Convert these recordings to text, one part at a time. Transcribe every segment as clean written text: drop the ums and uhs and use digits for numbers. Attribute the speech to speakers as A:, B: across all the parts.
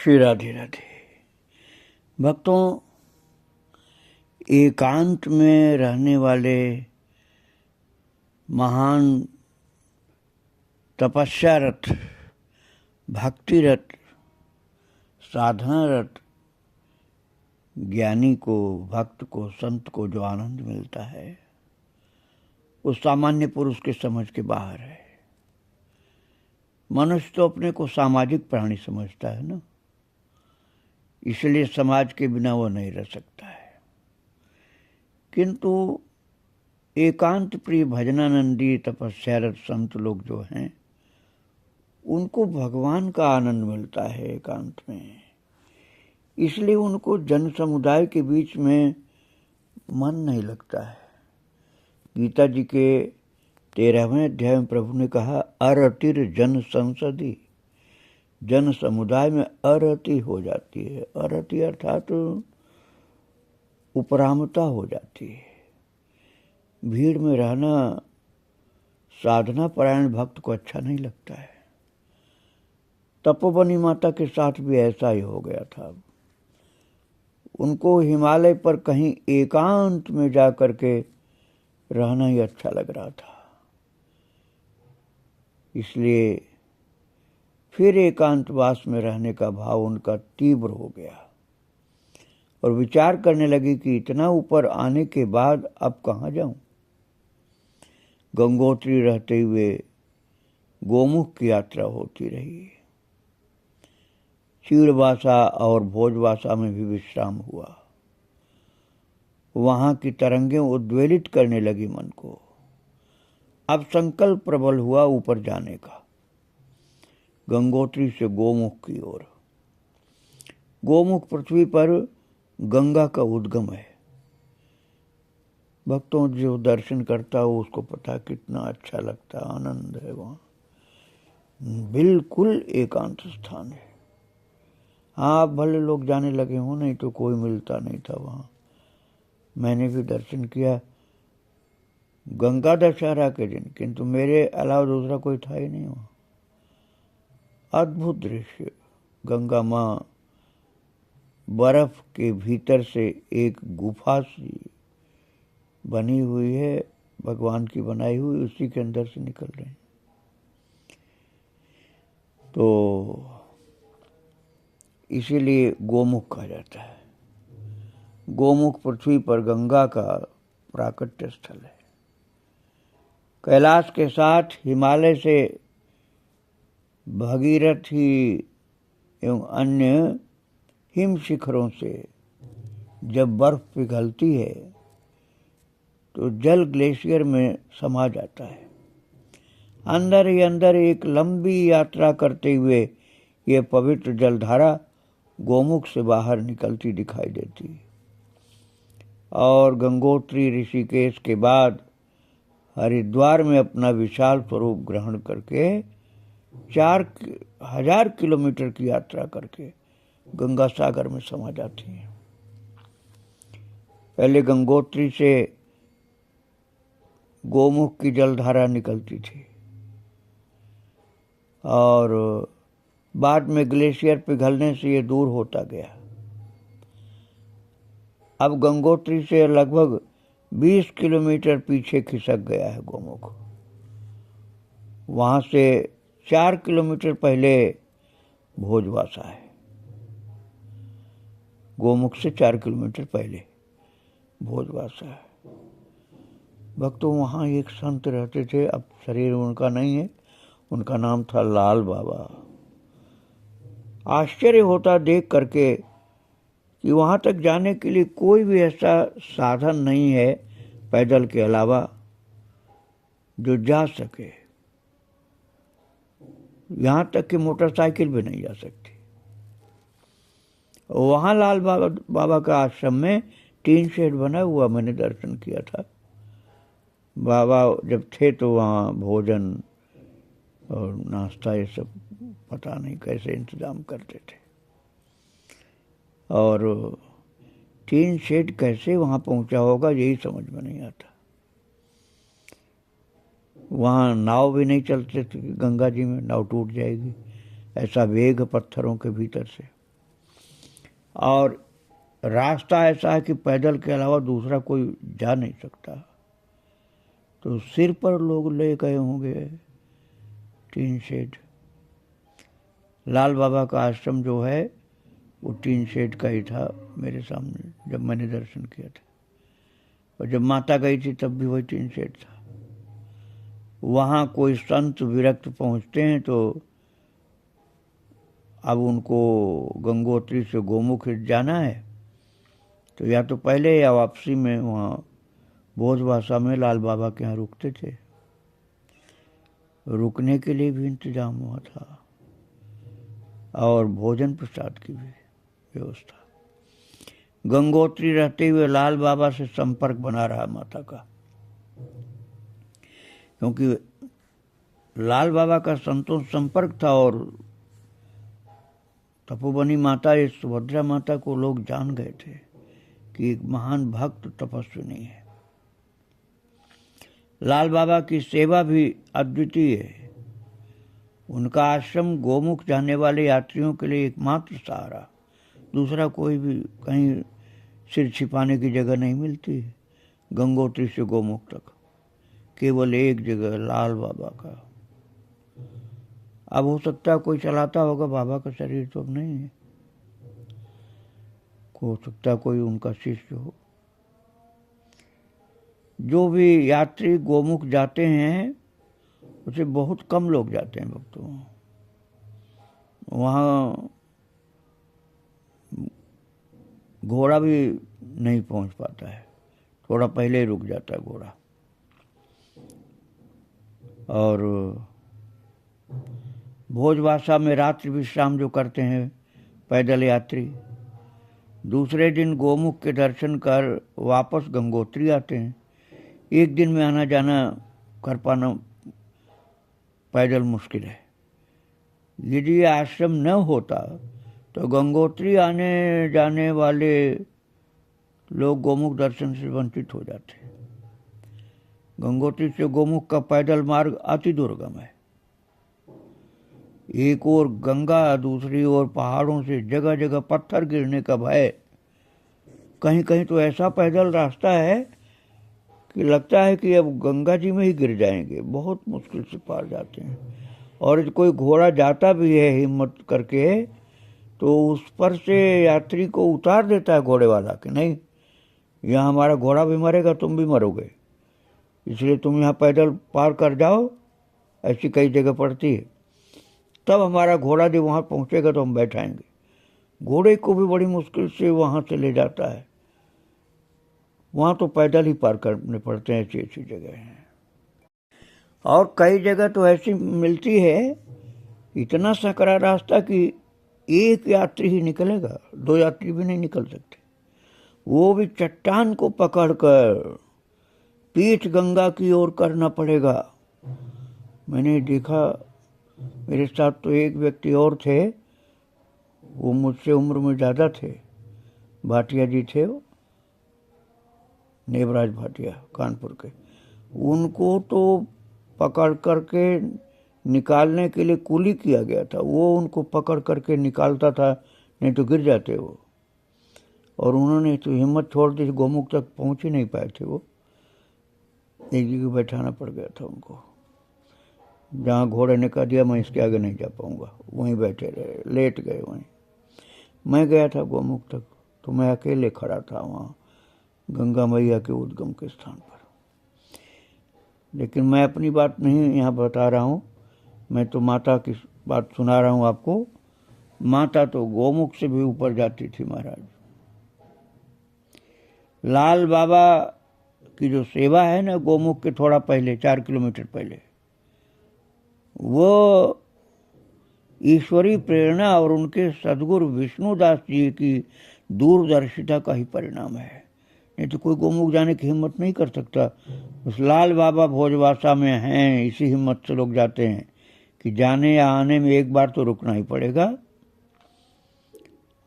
A: श्री राधे राधे। भक्तों, एकांत में रहने वाले महान तपस्यारत, भक्तिरत, साधनारत ज्ञानी को, भक्त को, संत को जो आनंद मिलता है वो सामान्य पुरुष के समझ के बाहर है। मनुष्य तो अपने को सामाजिक प्राणी समझता है ना, इसलिए समाज के बिना वो नहीं रह सकता है। किंतु एकांत प्रिय भजनानंदी तपस्यारत संत लोग जो हैं उनको भगवान का आनंद मिलता है एकांत में, इसलिए उनको जन समुदाय के बीच में मन नहीं लगता है। गीता जी के 13वें अध्याय में प्रभु ने कहा, अरतिर जन संसदी, जन समुदाय में अरति हो जाती है। अरति अर्थात उपरामता हो जाती है। भीड़ में रहना साधना परायण भक्त को अच्छा नहीं लगता है। तपोवनी माता के साथ भी ऐसा ही हो गया था। उनको हिमालय पर कहीं एकांत में जा करके रहना ही अच्छा लग रहा था, इसलिए फिर एकांतवास में रहने का भाव उनका तीव्र हो गया और विचार करने लगी कि इतना ऊपर आने के बाद अब कहाँ जाऊं। गंगोत्री रहते हुए गोमुख की यात्रा होती रही। चीड़वासा और भोजवासा में भी विश्राम हुआ। वहां की तरंगें उद्वेलित करने लगी मन को। अब संकल्प प्रबल हुआ ऊपर जाने का, गंगोत्री से गोमुख की ओर। गोमुख पृथ्वी पर गंगा का उद्गम है। भक्तों, जो दर्शन करता हो उसको पता कितना अच्छा लगता, आनंद है वहाँ। बिल्कुल एकांत स्थान है। हाँ, भले लोग जाने लगे हों, नहीं तो कोई मिलता नहीं था वहाँ। मैंने भी दर्शन किया गंगा दशहरा के दिन, किंतु मेरे अलावा दूसरा कोई था ही नहीं वहाँ। अद्भुत दृश्य। गंगा माँ बर्फ के भीतर से एक गुफा सी बनी हुई है, भगवान की बनाई हुई, उसी के अंदर से निकल रहे हैं। तो इसीलिए गोमुख कहा जाता है। गोमुख पृथ्वी पर गंगा का प्राकट्य स्थल है। कैलाश के साथ हिमालय से भगीरथी एवं अन्य हिम शिखरों से जब बर्फ पिघलती है तो जल ग्लेशियर में समा जाता है। अंदर ही अंदर एक लंबी यात्रा करते हुए ये पवित्र जलधारा गोमुख से बाहर निकलती दिखाई देती है और गंगोत्री ऋषिकेश के बाद हरिद्वार में अपना विशाल स्वरूप ग्रहण करके 4000 किलोमीटर की यात्रा करके गंगा सागर में समा जाती है। पहले गंगोत्री से गोमुख की जलधारा निकलती थी और बाद में ग्लेशियर पिघलने से ये दूर होता गया। अब गंगोत्री से लगभग 20 किलोमीटर पीछे खिसक गया है गोमुख। वहां से 4 किलोमीटर पहले भोजवासा है। गोमुख से 4 किलोमीटर पहले भोजवासा है। भक्तों, वहाँ एक संत रहते थे, अब शरीर उनका नहीं है। उनका नाम था लाल बाबा। आश्चर्य होता देख करके कि वहाँ तक जाने के लिए कोई भी ऐसा साधन नहीं है पैदल के अलावा जो जा सके। यहाँ तक कि मोटरसाइकिल भी नहीं जा सकती। वहाँ लाल बाबा का आश्रम में टीन शेड बना हुआ, मैंने दर्शन किया था। बाबा जब थे तो वहाँ भोजन और नाश्ता ये सब पता नहीं कैसे इंतजाम करते थे, और टीन शेड कैसे वहाँ पहुँचा होगा यही समझ में नहीं आता। वहाँ नाव भी नहीं चलते थे, गंगा जी में नाव टूट जाएगी, ऐसा वेग पत्थरों के भीतर से। और रास्ता ऐसा है कि पैदल के अलावा दूसरा कोई जा नहीं सकता। तो सिर पर लोग ले गए होंगे टीन शेड। लाल बाबा का आश्रम जो है वो टीन शेड का ही था मेरे सामने जब मैंने दर्शन किया था, और जब माता गई थी तब भी वही टीन शेड था। वहाँ कोई संत विरक्त पहुँचते हैं तो अब उनको गंगोत्री से गोमुख जाना है, तो या तो पहले या वापसी में वहाँ भोजवासा में लाल बाबा के यहाँ रुकते थे। रुकने के लिए भी इंतजाम हुआ था और भोजन प्रसाद की भी व्यवस्था। गंगोत्री रहते हुए लाल बाबा से संपर्क बना रहा माता का, क्योंकि लाल बाबा का संतों से संपर्क था और तपोवनी माता इस सुभद्रा माता को लोग जान गए थे कि एक महान भक्त तपस्विनी है। लाल बाबा की सेवा भी अद्वितीय है। उनका आश्रम गोमुख जाने वाले यात्रियों के लिए एकमात्र सहारा, दूसरा कोई भी कहीं सिर छिपाने की जगह नहीं मिलती है। गंगोत्री से गोमुख तक केवल एक जगह लाल बाबा का। अब हो सकता है कोई चलाता होगा, बाबा का शरीर तो अब नहीं है, हो सकता है कोई उनका शिष्य हो। जो भी यात्री गोमुख जाते हैं उसे बहुत कम लोग जाते हैं भक्तों। वहाँ घोड़ा भी नहीं पहुँच पाता है, थोड़ा पहले ही रुक जाता है घोड़ा। और भोजवासा में रात्रि विश्राम जो करते हैं पैदल यात्री, दूसरे दिन गोमुख के दर्शन कर वापस गंगोत्री आते हैं। एक दिन में आना जाना कर पाना पैदल मुश्किल है। यदि आश्रम न होता तो गंगोत्री आने जाने वाले लोग गोमुख दर्शन से वंचित हो जाते। गंगोत्री से गोमुख का पैदल मार्ग अति दुर्गम है। एक ओर गंगा, दूसरी ओर पहाड़ों से जगह जगह पत्थर गिरने का भय। कहीं कहीं तो ऐसा पैदल रास्ता है कि लगता है कि अब गंगा जी में ही गिर जाएंगे, बहुत मुश्किल से पार जाते हैं। और कोई घोड़ा जाता भी है हिम्मत करके तो उस पर से यात्री को उतार देता है घोड़े वाला कि नहीं, यहाँ हमारा घोड़ा भी मरेगा, तुम भी मरोगे, इसलिए तुम यहाँ पैदल पार कर जाओ। ऐसी कई जगह पड़ती है। तब हमारा घोड़ा जब वहाँ पहुँचेगा तो हम बैठाएंगे। घोड़े को भी बड़ी मुश्किल से वहाँ से ले जाता है। वहाँ तो पैदल ही पार करने पड़ते हैं, ऐसी ऐसी जगह हैं। और कई जगह तो ऐसी मिलती है इतना सकरा रास्ता कि एक यात्री ही निकलेगा, दो यात्री भी नहीं निकल सकते। वो भी चट्टान को पकड़कर पीठ गंगा की ओर करना पड़ेगा। मैंने देखा, मेरे साथ तो एक व्यक्ति और थे, वो मुझसे उम्र में ज़्यादा थे, भाटिया जी थे, वो नेवराज भाटिया कानपुर के। उनको तो पकड़ करके निकालने के लिए कुली किया गया था। वो उनको पकड़ करके निकालता था, नहीं तो गिर जाते वो। और उन्होंने तो हिम्मत छोड़ दी, गोमुख तक पहुंच ही नहीं पाए थे वो। एक जगह बैठाना पड़ गया था उनको, जहाँ घोड़े ने कह दिया मैं इसके आगे नहीं जा पाऊंगा, वहीं बैठे रहे, लेट गए वहीं। मैं गया था गोमुख तक तो मैं अकेले खड़ा था वहाँ गंगा मैया के उद्गम के स्थान पर। लेकिन मैं अपनी बात नहीं यहाँ बता रहा हूँ, मैं तो माता की बात सुना रहा हूँ आपको। माता तो गोमुख से भी ऊपर जाती थी महाराज। लाल बाबा की जो सेवा है ना गोमुख के थोड़ा पहले, 4 किलोमीटर पहले, वो ईश्वरीय प्रेरणा और उनके सदगुरु विष्णुदास जी की दूरदर्शिता का ही परिणाम है। नहीं तो कोई गोमुख जाने की हिम्मत नहीं कर सकता। उस लाल बाबा भोजवासा में हैं, इसी हिम्मत से लोग जाते हैं कि जाने या आने में एक बार तो रुकना ही पड़ेगा।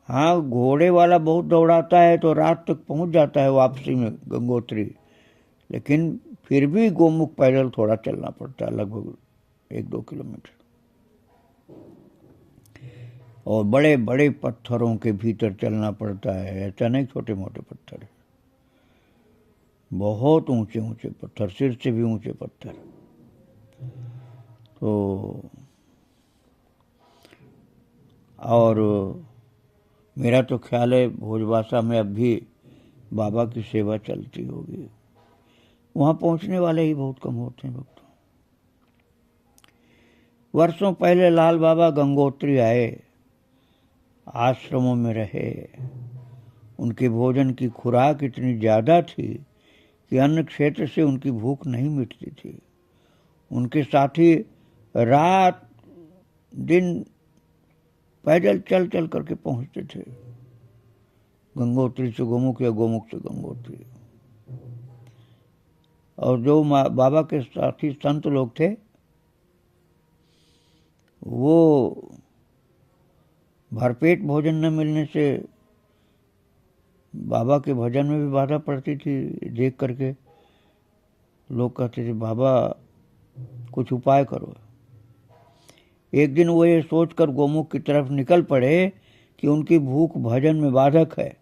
A: हाँ, घोड़े वाला बहुत दौड़ाता है तो रात तक पहुंच जाता है वापसी में गंगोत्री, लेकिन फिर भी गोमुख पैदल थोड़ा चलना पड़ता है, लगभग 1-2 किलोमीटर। और बड़े बड़े पत्थरों के भीतर चलना पड़ता है, ऐसा नहीं छोटे मोटे पत्थर, बहुत ऊंचे ऊंचे पत्थर, सिर से भी ऊंचे पत्थर। तो और मेरा तो ख्याल है भोजबासा में अब भी बाबा की सेवा चलती होगी। वहाँ पहुँचने वाले ही बहुत कम होते हैं भक्तों। वर्षों पहले लाल बाबा गंगोत्री आए, आश्रमों में रहे। उनके भोजन की खुराक इतनी ज़्यादा थी कि अन्न क्षेत्र से उनकी भूख नहीं मिटती थी। उनके साथी रात दिन पैदल चल चल करके पहुंचते थे, गंगोत्री से गोमुख या गोमुख से गंगोत्री। और जो बाबा के साथी संत लोग थे वो भरपेट भोजन न मिलने से बाबा के भजन में भी बाधा पड़ती थी। देख करके लोग कहते थे बाबा कुछ उपाय करो। एक दिन वो ये सोचकर गोमुख की तरफ निकल पड़े कि उनकी भूख भजन में बाधक है,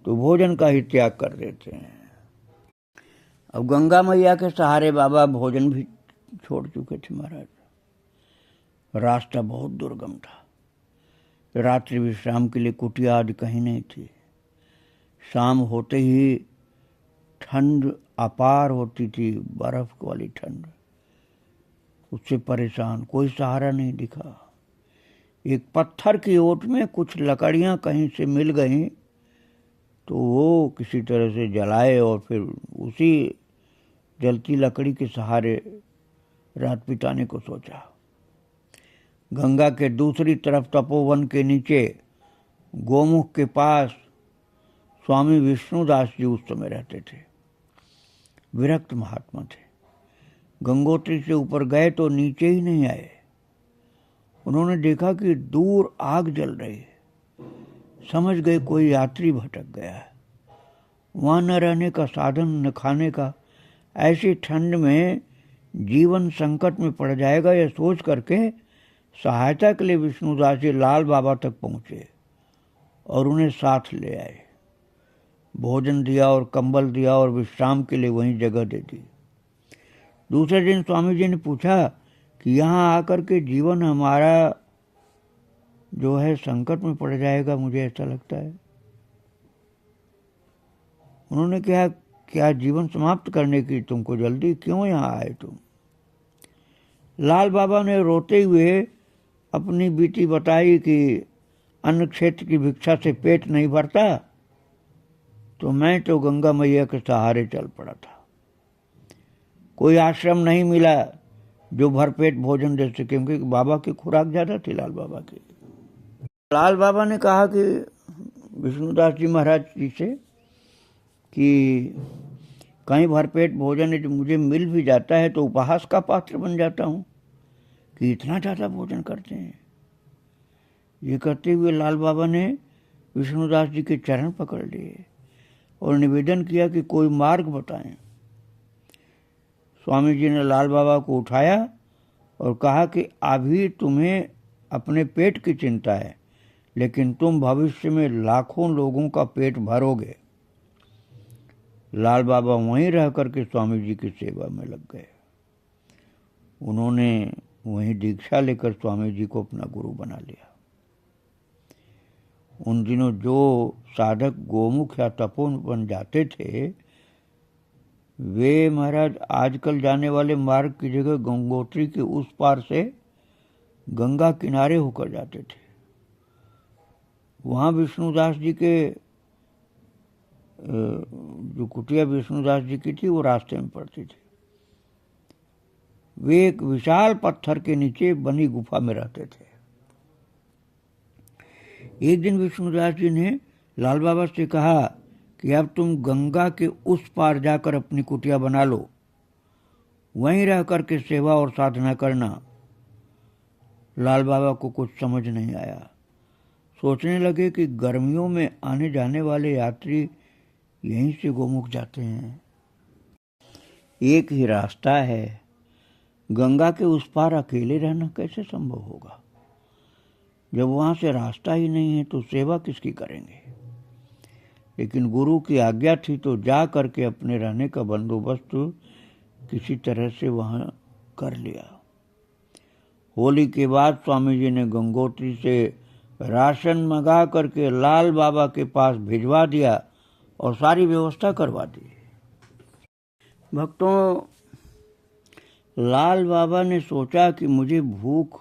A: तो भोजन का ही त्याग कर देते हैं। अब गंगा मैया के सहारे बाबा भोजन भी छोड़ चुके थे महाराज। रास्ता बहुत दुर्गम था, रात्रि विश्राम के लिए कुटिया आदि कहीं नहीं थी। शाम होते ही ठंड अपार होती थी, बर्फ वाली ठंड। उससे परेशान, कोई सहारा नहीं दिखा। एक पत्थर की ओट में कुछ लकड़ियां कहीं से मिल गईं, तो वो किसी तरह से जलाए और फिर उसी जलती लकड़ी के सहारे रात बिताने को सोचा। गंगा के दूसरी तरफ तपोवन के नीचे गोमुख के पास स्वामी विष्णुदास जी उस समय रहते थे। विरक्त महात्मा थे। गंगोत्री से ऊपर गए तो नीचे ही नहीं आए। उन्होंने देखा कि दूर आग जल रही है। समझ गए कोई यात्री भटक गया है। वहाँ न रहने का साधन, न खाने का। ऐसी ठंड में जीवन संकट में पड़ जाएगा, यह सोच करके सहायता के लिए विष्णुदास जी लाल बाबा तक पहुँचे और उन्हें साथ ले आए। भोजन दिया और कंबल दिया और विश्राम के लिए वहीं जगह दे दी। दूसरे दिन स्वामी जी ने पूछा कि यहाँ आकर के जीवन हमारा जो है संकट में पड़ जाएगा, मुझे ऐसा लगता है। उन्होंने कहा क्या जीवन समाप्त करने की तुमको जल्दी, क्यों यहाँ आए तुम? लाल बाबा ने रोते हुए अपनी बीती बताई कि अन्न क्षेत्र की भिक्षा से पेट नहीं भरता, तो मैं तो गंगा मैया के सहारे चल पड़ा था। कोई आश्रम नहीं मिला जो भरपेट भोजन दे सके, क्योंकि बाबा की खुराक ज़्यादा थी लाल बाबा की। लाल बाबा ने कहा कि विष्णुदास जी महाराज जी से कि कहीं भरपेट भोजन जो मुझे मिल भी जाता है तो उपहास का पात्र बन जाता हूँ कि इतना ज़्यादा भोजन करते हैं। ये करते हुए लाल बाबा ने विष्णुदास जी के चरण पकड़ लिए और निवेदन किया कि कोई मार्ग बताएं। स्वामी जी ने लाल बाबा को उठाया और कहा कि अभी तुम्हें अपने पेट की चिंता है, लेकिन तुम भविष्य में लाखों लोगों का पेट भरोगे। लाल बाबा वहीं रह करके स्वामी जी की सेवा में लग गए। उन्होंने वहीं दीक्षा लेकर स्वामी जी को अपना गुरु बना लिया। उन दिनों जो साधक गोमुख या तपोवन जाते थे, वे महाराज आजकल जाने वाले मार्ग की जगह गंगोत्री के उस पार से गंगा किनारे होकर जाते थे। वहाँ विष्णुदास जी के जो कुटिया विष्णुदास जी की थी वो रास्ते में पड़ती थी। वे एक विशाल पत्थर के नीचे बनी गुफा में रहते थे। एक दिन विष्णुदास जी ने लाल बाबा से कहा कि अब तुम गंगा के उस पार जाकर अपनी कुटिया बना लो, वहीं रह करके सेवा और साधना करना। लाल बाबा को कुछ समझ नहीं आया। सोचने लगे कि गर्मियों में आने जाने वाले यात्री यहीं से गोमुख जाते हैं, एक ही रास्ता है, गंगा के उस पार अकेले रहना कैसे संभव होगा? जब वहाँ से रास्ता ही नहीं है तो सेवा किसकी करेंगे। लेकिन गुरु की आज्ञा थी तो जा करके अपने रहने का बंदोबस्त किसी तरह से वहाँ कर लिया। होली के बाद स्वामी जी ने गंगोत्री से राशन मंगा करके लाल बाबा के पास भिजवा दिया और सारी व्यवस्था करवा दी। भक्तों, लाल बाबा ने सोचा कि मुझे भूख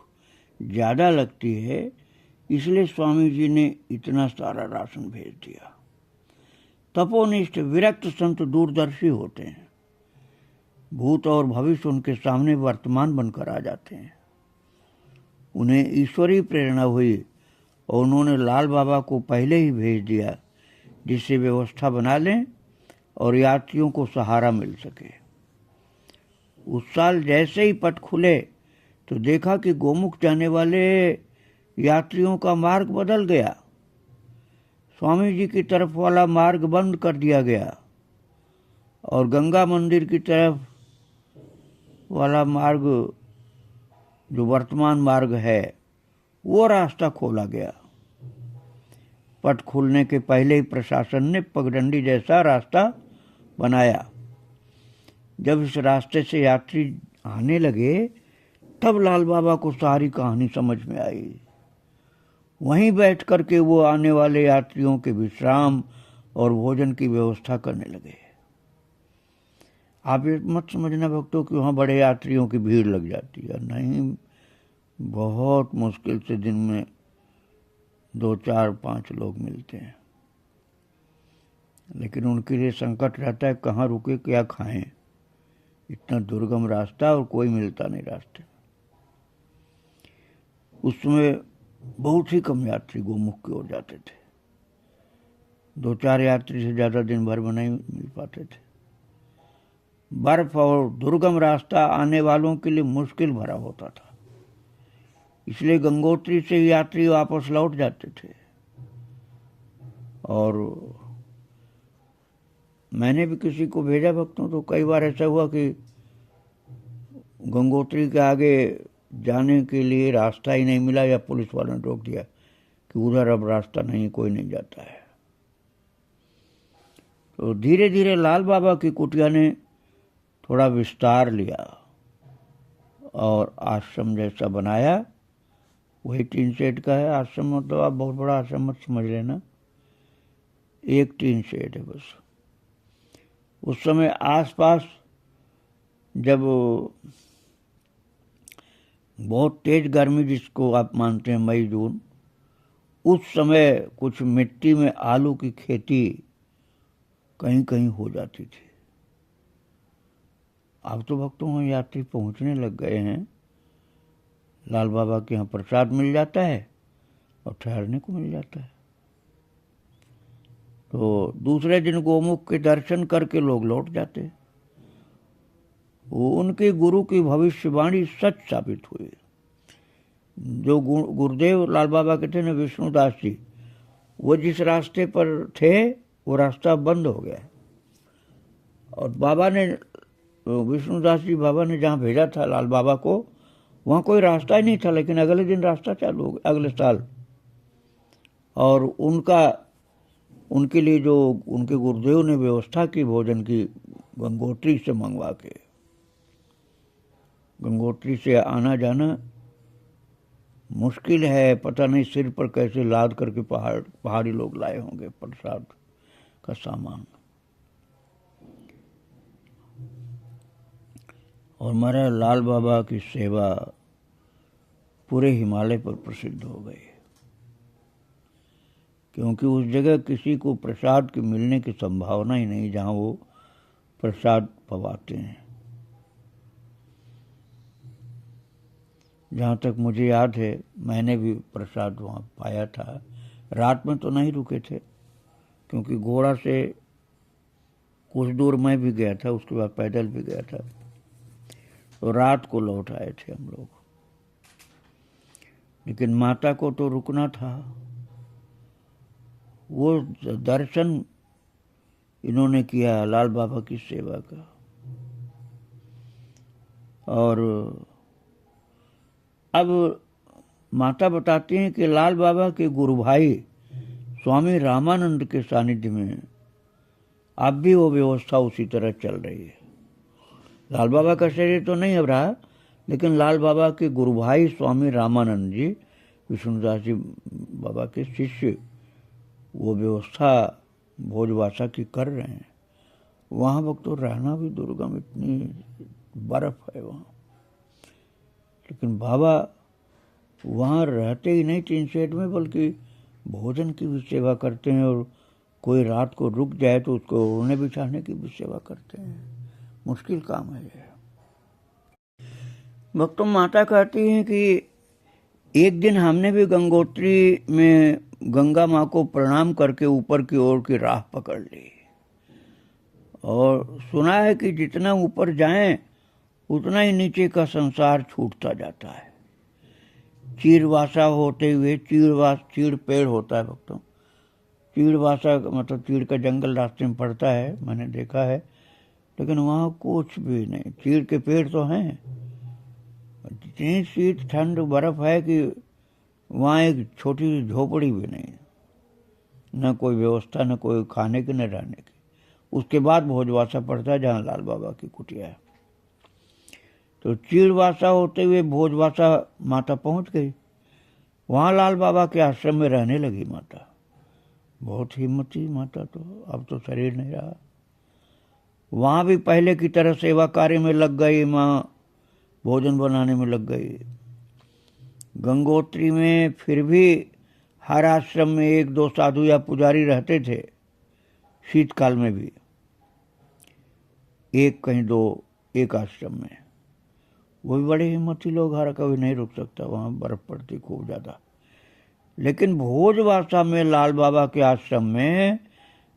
A: ज़्यादा लगती है, इसलिए स्वामी जी ने इतना सारा राशन भेज दिया। तपोनिष्ठ विरक्त संत दूरदर्शी होते हैं। भूत और भविष्य उनके सामने वर्तमान बनकर आ जाते हैं। उन्हें ईश्वरीय प्रेरणा हुई और उन्होंने लाल बाबा को पहले ही भेज दिया, जिससे व्यवस्था बना लें और यात्रियों को सहारा मिल सके। उस साल जैसे ही पट खुले तो देखा कि गोमुख जाने वाले यात्रियों का मार्ग बदल गया। स्वामी जी की तरफ वाला मार्ग बंद कर दिया गया और गंगा मंदिर की तरफ वाला मार्ग, जो वर्तमान मार्ग है, वो रास्ता खोला गया। पट खुलने के पहले ही प्रशासन ने पगडंडी जैसा रास्ता बनाया। जब इस रास्ते से यात्री आने लगे तब लाल बाबा को सारी कहानी समझ में आई। वहीं बैठ करके वो आने वाले यात्रियों के विश्राम और भोजन की व्यवस्था करने लगे। आप ये मत समझना भक्तों कि वहाँ बड़े यात्रियों की भीड़ लग जाती है, नहीं। बहुत मुश्किल से दिन में 2, 4, 5 लोग मिलते हैं, लेकिन उनके लिए संकट रहता है कहाँ रुके क्या खाएं। इतना दुर्गम रास्ता और कोई मिलता नहीं रास्ते। उस समय बहुत ही कम यात्री गोमुख की ओर जाते थे। 2, 4 यात्री से ज़्यादा दिन भर में नहीं मिल पाते थे। बर्फ और दुर्गम रास्ता आने वालों के लिए मुश्किल भरा होता था, इसलिए गंगोत्री से यात्री वापस लौट जाते थे। और मैंने भी किसी को भेजा भक्तों, तो कई बार ऐसा हुआ कि गंगोत्री के आगे जाने के लिए रास्ता ही नहीं मिला या पुलिस वालों ने रोक दिया कि उधर अब रास्ता नहीं, कोई नहीं जाता है। तो धीरे धीरे लाल बाबा की कुटिया ने थोड़ा विस्तार लिया और आश्रम जैसा बनाया। वही 3 शेड का है आश्रम, मतलब आप बहुत बड़ा आश्रम मत समझ लेना, एक 3 शेड है बस। उस समय आसपास जब बहुत तेज गर्मी, जिसको आप मानते हैं मई जून, उस समय कुछ मिट्टी में आलू की खेती कहीं कहीं हो जाती थी। अब तो भक्तों यात्री पहुंचने लग गए हैं। लाल बाबा के यहाँ प्रसाद मिल जाता है और ठहरने को मिल जाता है। तो दूसरे दिन गोमुख के दर्शन करके लोग लौट जाते। वो उनके गुरु की भविष्यवाणी सच साबित हुई। जो गुरुदेव लाल बाबा के थे ना, विष्णुदास जी, वो जिस रास्ते पर थे वो रास्ता बंद हो गया। और बाबा ने, विष्णुदास जी बाबा ने जहाँ भेजा था लाल बाबा को, वहाँ कोई रास्ता ही नहीं था। लेकिन अगले दिन रास्ता चालू हो गया, अगले साल। और उनके लिए जो उनके गुरुदेव ने व्यवस्था की भोजन की, गंगोत्री से मंगवा के, गंगोत्री से आना जाना मुश्किल है। पता नहीं सिर पर कैसे लाद करके पहाड़ी लोग लाए होंगे प्रसाद का सामान। और हमारे लाल बाबा की सेवा पूरे हिमालय पर प्रसिद्ध हो गई, क्योंकि उस जगह किसी को प्रसाद के मिलने की संभावना ही नहीं जहाँ वो प्रसाद पवाते हैं। जहाँ तक मुझे याद है, मैंने भी प्रसाद वहाँ पाया था। रात में तो नहीं रुके थे, क्योंकि घोड़ा से कुछ दूर मैं भी गया था, उसके बाद पैदल भी गया था। तो रात को लौट आए थे हम लोग। लेकिन माता को तो रुकना था। वो दर्शन इन्होंने किया लाल बाबा की सेवा का। और अब माता बताती हैं कि लाल बाबा के गुरु भाई स्वामी रामानंद के सानिध्य में अब भी वो व्यवस्था उसी तरह चल रही है। लाल बाबा का शरीर तो नहीं अब रहा, लेकिन लाल बाबा के गुरु भाई स्वामी रामानंद जी, विष्णुदास जी बाबा के शिष्य, वो व्यवस्था भोजवासा की कर रहे हैं। वहाँ वक्त तो रहना भी दुर्गम, इतनी बर्फ है वहाँ, लेकिन बाबा वहाँ रहते ही नहीं टीन शेड में, बल्कि भोजन की भी सेवा करते हैं, और कोई रात को रुक जाए तो उसको ओढ़ने बिछाने की भी सेवा करते हैं। मुश्किल काम है ये। भक्तों, माता कहती हैं कि एक दिन हमने भी गंगोत्री में गंगा माँ को प्रणाम करके ऊपर की ओर की राह पकड़ ली, और सुना है कि जितना ऊपर जाएं उतना ही नीचे का संसार छूटता जाता है। चीड़वासा होते हुए, चीड़ पेड़ होता है भक्तों, चीड़वासा मतलब चीड़ का जंगल रास्ते में पड़ता है, मैंने देखा है, लेकिन वहाँ कुछ भी नहीं। चीड़ के पेड़ तो हैं, इतनी शीत ठंड बर्फ है कि वहाँ एक छोटी झोपड़ी भी नहीं, न कोई व्यवस्था, न कोई खाने की न रहने की। उसके बाद भोजवासा पड़ता है जहाँ लाल बाबा की कुटिया है। तो चीड़वासा होते हुए भोजवासा माता पहुँच गई। वहाँ लाल बाबा के आश्रम में रहने लगी माता। बहुत हिम्मती माता, तो अब तो शरीर नहीं रहा। वहाँ भी पहले की तरह सेवा कार्य में लग गई माँ, भोजन बनाने में लग गई। गंगोत्री में फिर भी हर आश्रम में एक दो साधु या पुजारी रहते थे। शीतकाल में भी एक कहीं दो, एक आश्रम में। वो भी बड़े हिम्मती लोग, हर कभी नहीं रुक सकता, वहाँ बर्फ पड़ती खूब ज़्यादा। लेकिन भोजवासा में लाल बाबा के आश्रम में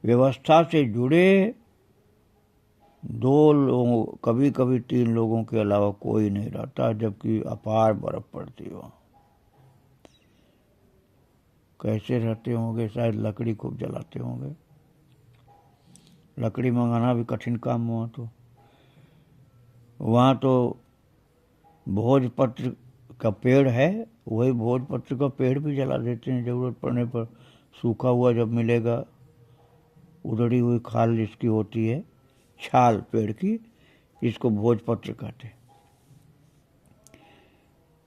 A: व्यवस्था से जुड़े 2 लोगों, कभी कभी 3 लोगों के अलावा कोई नहीं रहता, जबकि अपार बर्फ पड़ती हो। कैसे रहते होंगे? शायद लकड़ी खूब जलाते होंगे। लकड़ी मंगाना भी कठिन काम हुआ। तो वहाँ तो भोजपत्र का पेड़ है, वही भोजपत्र का पेड़ भी जला देते हैं ज़रूरत पड़ने पर। सूखा हुआ जब मिलेगा, उधड़ी हुई खाल जिसकी होती है, छाल पेड़ की, इसको भोजपत्र कहते हैं।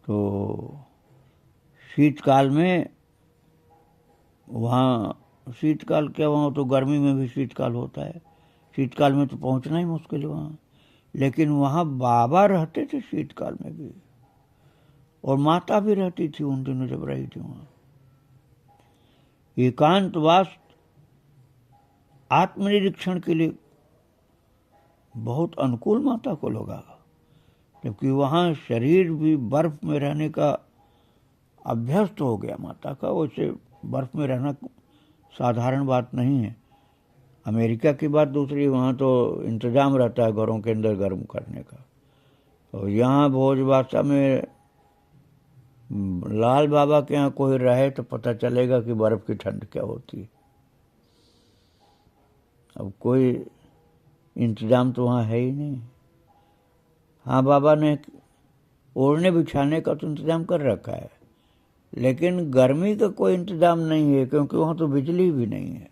A: तो शीतकाल में वहाँ, शीतकाल क्या, वहाँ तो गर्मी में भी शीतकाल होता है, शीतकाल में तो पहुँचना ही मुश्किल है वहाँ। लेकिन वहाँ बाबा रहते थे शीतकाल में भी, और माता भी रहती थी उन दिनों जब रही थी वहाँ। एकांतवास आत्मनिरीक्षण के लिए बहुत अनुकूल माता को लगा, जबकि वहाँ शरीर भी बर्फ में रहने का अभ्यस्त हो गया माता का। वैसे बर्फ में रहना साधारण बात नहीं है। अमेरिका की बात दूसरी, वहाँ तो इंतजाम रहता है घरों के अंदर गर्म करने का। तो यहाँ भोजवासा में लाल बाबा के यहाँ कोई रहे तो पता चलेगा कि बर्फ की ठंड क्या होती है। अब कोई इंतजाम तो वहाँ है ही नहीं। हाँ, बाबा ने ओढ़ने बिछाने का तो इंतजाम कर रखा है, लेकिन गर्मी का कोई इंतजाम नहीं है, क्योंकि वहाँ तो बिजली भी नहीं है,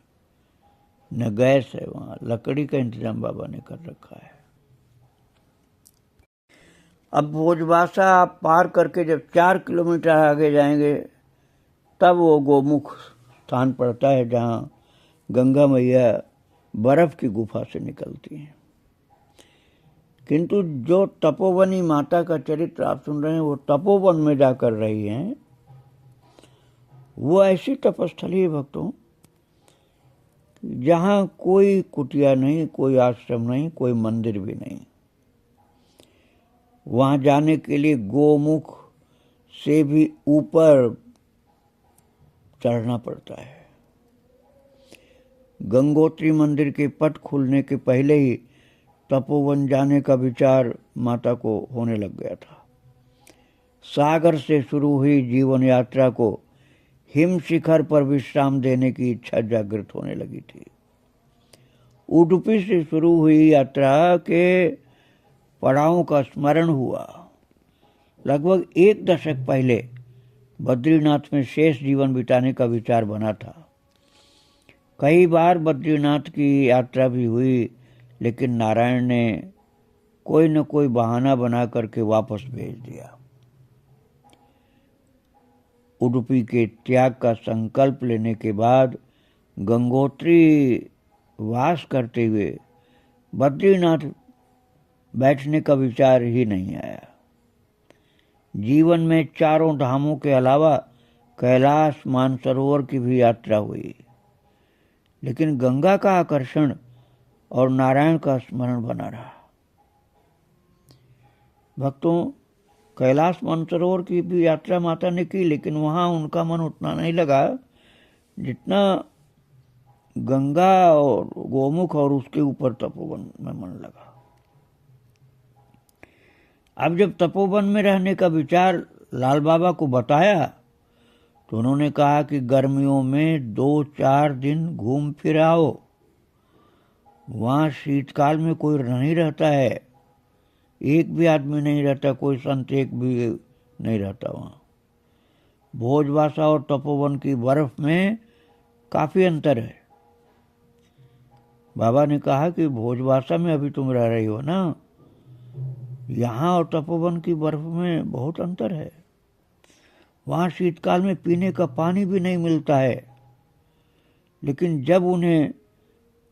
A: न गैस है। वहाँ लकड़ी का इंतजाम बाबा ने कर रखा है। अब भोजवासा आप पार करके जब 4 किलोमीटर आगे जाएंगे, तब वो गोमुख स्थान पड़ता है जहाँ गंगा मैया बर्फ की गुफा से निकलती हैं। किंतु जो तपोवनी माता का चरित्र आप सुन रहे हैं, वो तपोवन में जाकर रही हैं। वो ऐसी तपस्थली है भक्तों, जहाँ कोई कुटिया नहीं, कोई आश्रम नहीं, कोई मंदिर भी नहीं। वहाँ जाने के लिए गोमुख से भी ऊपर चढ़ना पड़ता है। गंगोत्री मंदिर के पट खुलने के पहले ही तपोवन जाने का विचार माता को होने लग गया था। सागर से शुरू हुई जीवन यात्रा को हिम शिखर पर विश्राम देने की इच्छा जागृत होने लगी थी। उडुपी से शुरू हुई यात्रा के पड़ावों का स्मरण हुआ। लगभग 1 दशक पहले बद्रीनाथ में शेष जीवन बिताने का विचार बना था। कई बार बद्रीनाथ की यात्रा भी हुई, लेकिन नारायण ने कोई न कोई बहाना बना करके वापस भेज दिया। उडुपी के त्याग का संकल्प लेने के बाद गंगोत्री वास करते हुए बद्रीनाथ बैठने का विचार ही नहीं आया। जीवन में चारों धामों के अलावा कैलाश मानसरोवर की भी यात्रा हुई, लेकिन गंगा का आकर्षण और नारायण का स्मरण बना रहा। भक्तों, कैलाश मानसरोवर की भी यात्रा माता ने की, लेकिन वहां उनका मन उतना नहीं लगा जितना गंगा और गोमुख और उसके ऊपर तपोवन में मन लगा। अब जब तपोवन में रहने का विचार लाल बाबा को बताया तो उन्होंने कहा कि गर्मियों में 2-4 दिन घूम फिर आओ, वहाँ शीतकाल में कोई नहीं रहता है, एक भी आदमी नहीं रहता, कोई संत एक भी नहीं रहता वहाँ। भोजवासा और तपोवन की बर्फ में काफी अंतर है। बाबा ने कहा कि भोजवासा में अभी तुम रह रही हो ना, यहाँ और तपोवन की बर्फ में बहुत अंतर है। वहाँ शीतकाल में पीने का पानी भी नहीं मिलता है। लेकिन जब उन्हें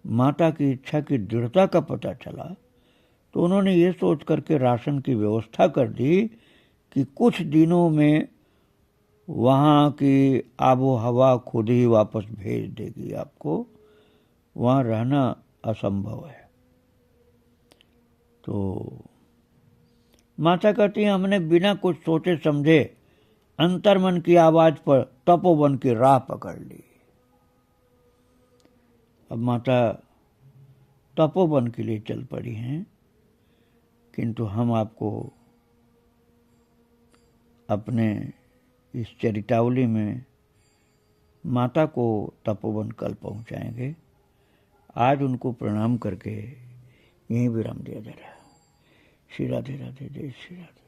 A: माता की इच्छा की दृढ़ता का पता चला तो उन्होंने ये सोच करके राशन की व्यवस्था कर दी कि कुछ दिनों में वहाँ की आबो हवा खुद ही वापस भेज देगी आपको, वहाँ रहना असंभव है। तो माता कहती है, हमने बिना कुछ सोचे समझे अंतर्मन की आवाज पर तपोवन की राह पकड़ ली। अब माता तपोवन के लिए चल पड़ी हैं, किंतु हम आपको अपने इस चरितावली में माता को तपोवन कल पहुंचाएंगे। आज उनको प्रणाम करके यहीं विराम दिया जा रहा है। श्री राधे राधे, जय श्री राधे।